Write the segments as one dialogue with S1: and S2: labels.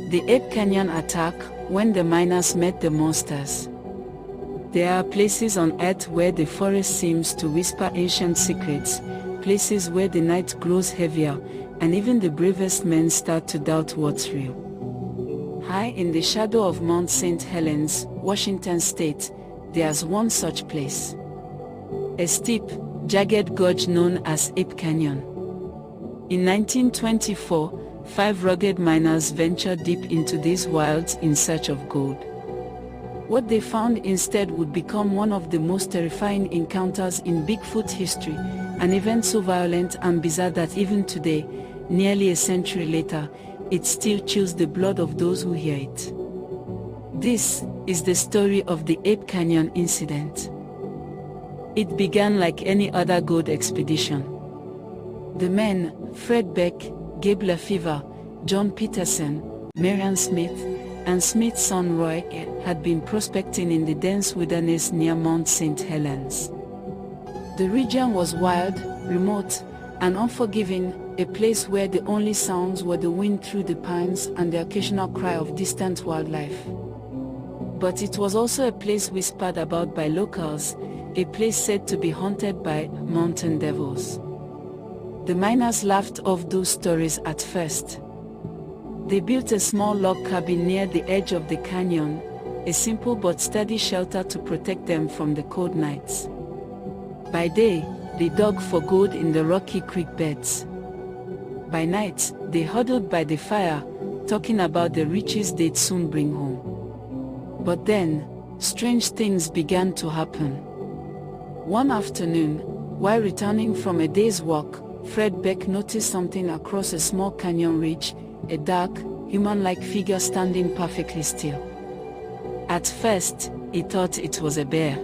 S1: The Ape Canyon attack, when the miners met the monsters. There are places on Earth where the forest seems to whisper ancient secrets, places where the night grows heavier, and even the bravest men start to doubt what's real. High in the shadow of Mount St. Helens, Washington State, there's one such place. A steep, jagged gorge known as Ape Canyon. In 1924, 5 rugged miners ventured deep into these wilds in search of gold. What they found instead would become one of the most terrifying encounters in Bigfoot history, an event so violent and bizarre that even today, nearly a century later, it still chills the blood of those who hear it. This is the story of the Ape Canyon incident. It began like any other gold expedition. The men, Fred Beck, Gabe Lefevre, John Peterson, Marian Smith, and Smith's son Roy had been prospecting in the dense wilderness near Mount St. Helens. The region was wild, remote, and unforgiving, a place where the only sounds were the wind through the pines and the occasional cry of distant wildlife. But it was also a place whispered about by locals, a place said to be haunted by mountain devils. The miners laughed off those stories at first. They built a small log cabin near the edge of the canyon, a simple but steady shelter to protect them from the cold nights. By day, they dug for gold in the rocky creek beds. By night, they huddled by the fire, talking about the riches they'd soon bring home. But then, strange things began to happen. One afternoon, while returning from a day's walk, Fred Beck noticed something across a small canyon ridge, a dark, human-like figure standing perfectly still. At first, he thought it was a bear.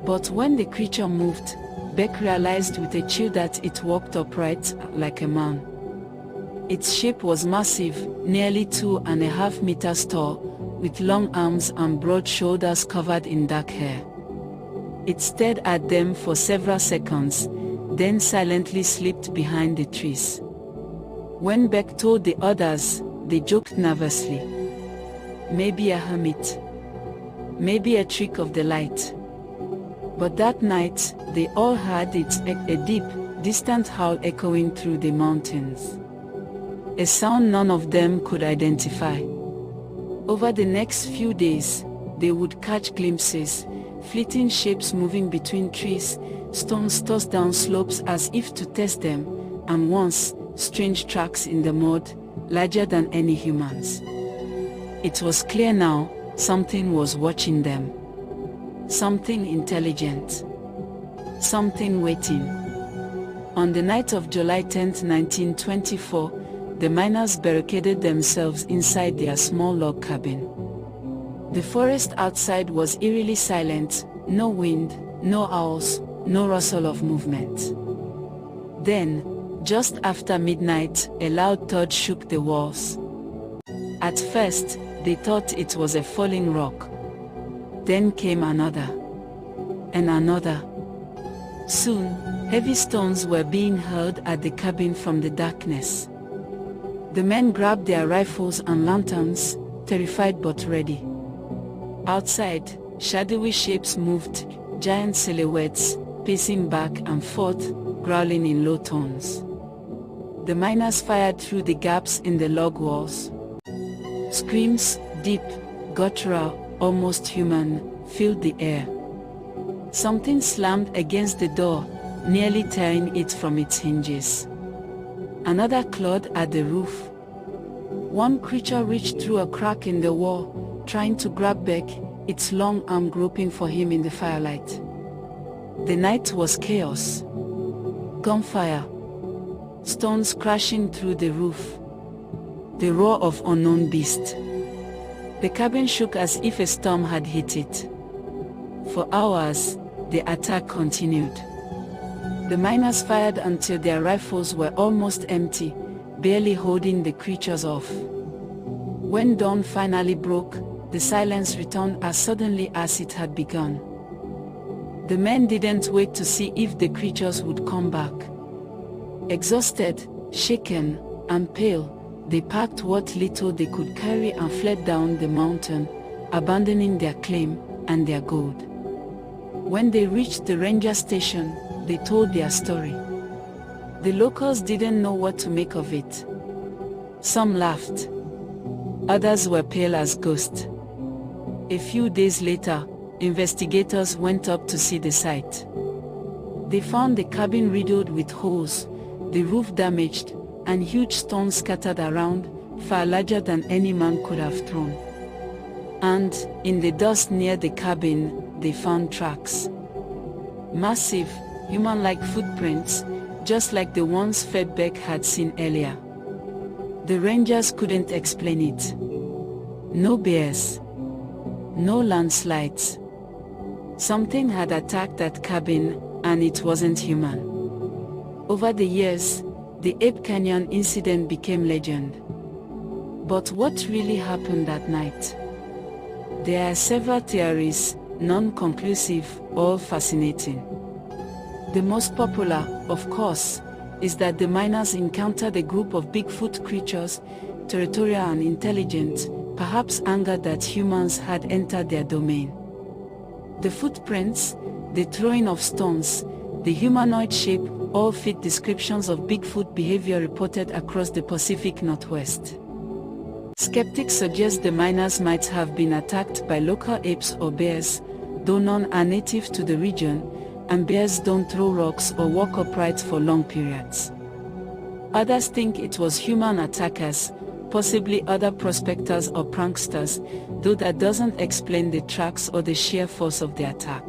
S1: But when the creature moved, Beck realized with a chill that it walked upright, like a man. Its shape was massive, nearly 2.5 meters tall, with long arms and broad shoulders covered in dark hair. It stared at them for several seconds, then silently slipped behind the trees. When Beck told the others, they joked nervously. Maybe a hermit. Maybe a trick of the light. But that night, they all heard a deep, distant howl echoing through the mountains. A sound none of them could identify. Over the next few days, they would catch glimpses, fleeting shapes moving between trees, stones tossed down slopes as if to test them, and once, strange tracks in the mud, larger than any humans. It was clear now, something was watching them. Something intelligent. Something waiting. On the night of July 10, 1924, the miners barricaded themselves inside their small log cabin. The forest outside was eerily silent, no wind, no owls, no rustle of movement. Then, just after midnight, a loud thud shook the walls. At first, they thought it was a falling rock. Then came another. And another. Soon, heavy stones were being hurled at the cabin from the darkness. The men grabbed their rifles and lanterns, terrified but ready. Outside, shadowy shapes moved, giant silhouettes, pacing back and forth, growling in low tones. The miners fired through the gaps in the log walls. Screams, deep, guttural, almost human, filled the air. Something slammed against the door, nearly tearing it from its hinges. Another clawed at the roof. One creature reached through a crack in the wall, trying to grab Beck, its long arm groping for him in the firelight. The night was chaos. Gunfire. Stones crashing through the roof. The roar of unknown beasts. The cabin shook as if a storm had hit it. For hours, the attack continued. The miners fired until their rifles were almost empty, barely holding the creatures off. When dawn finally broke, the silence returned as suddenly as it had begun. The men didn't wait to see if the creatures would come back. Exhausted, shaken, and pale, They packed what little they could carry and fled down the mountain, abandoning their claim and their gold. When they reached the ranger station, they told their story. The locals didn't know what to make of it. Some laughed. Others were pale as ghosts. A few days later, investigators went up to see the site. They found the cabin riddled with holes, the roof damaged, and huge stones scattered around, far larger than any man could have thrown. And, in the dust near the cabin, they found tracks. Massive, human-like footprints, just like the ones Fredbeck had seen earlier. The rangers couldn't explain it. No bears. No landslides. Something had attacked that cabin, and it wasn't human. Over the years, the Ape Canyon incident became legend. But what really happened that night? There are several theories, non-conclusive, all fascinating. The most popular, of course, is that the miners encountered a group of Bigfoot creatures, territorial and intelligent, perhaps angered that humans had entered their domain. The footprints, the throwing of stones, the humanoid shape, all fit descriptions of Bigfoot behavior reported across the Pacific Northwest. Skeptics suggest the miners might have been attacked by local apes or bears, though none are native to the region, and bears don't throw rocks or walk upright for long periods. Others think it was human attackers, possibly other prospectors or pranksters, though that doesn't explain the tracks or the sheer force of the attack.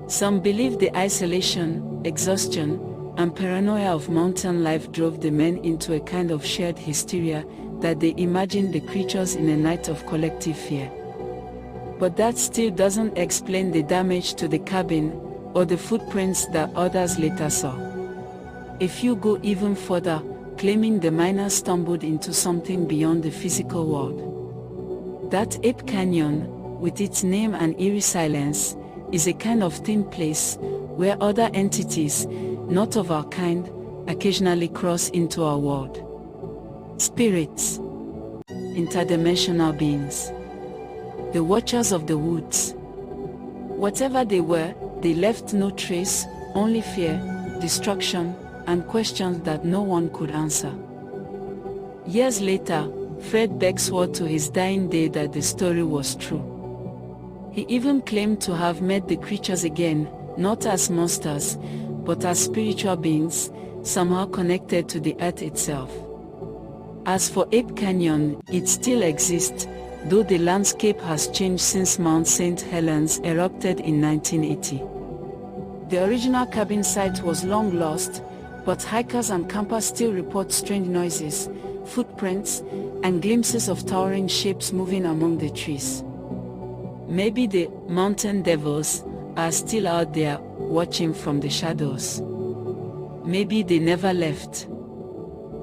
S1: Some believe the isolation, exhaustion, and paranoia of mountain life drove the men into a kind of shared hysteria, that they imagined the creatures in a night of collective fear. But that still doesn't explain the damage to the cabin, or the footprints that others later saw. A few go even further, claiming the miners stumbled into something beyond the physical world. That Ape Canyon, with its name and eerie silence, is a kind of thin place, where other entities, not of our kind, occasionally cross into our world. Spirits. Interdimensional beings. The Watchers of the Woods. Whatever they were, they left no trace, only fear, destruction, and questions that no one could answer. Years later, Fredbeck swore to his dying day that the story was true. He even claimed to have met the creatures again, not as monsters, but as spiritual beings, somehow connected to the earth itself. As for Ape Canyon, it still exists, though the landscape has changed since Mount St. Helens erupted in 1980. The original cabin site was long lost, but hikers and campers still report strange noises, footprints, and glimpses of towering shapes moving among the trees. Maybe the mountain devils are still out there, watching from the shadows. Maybe they never left.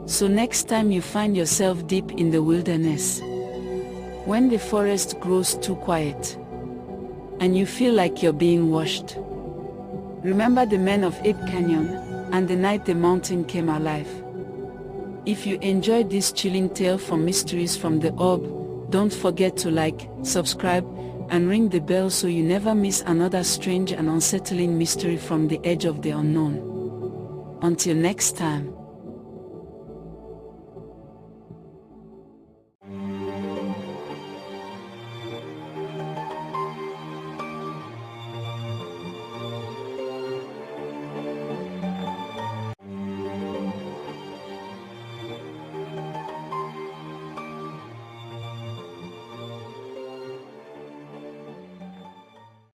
S1: So next time you find yourself deep in the wilderness, when the forest grows too quiet, and you feel like you're being washed, remember the men of Ape Canyon, and the night the mountain came alive. If you enjoyed this chilling tale from Mysteries from the Orb, don't forget to like, subscribe, and ring the bell so you never miss another strange and unsettling mystery from the edge of the unknown. Until next time.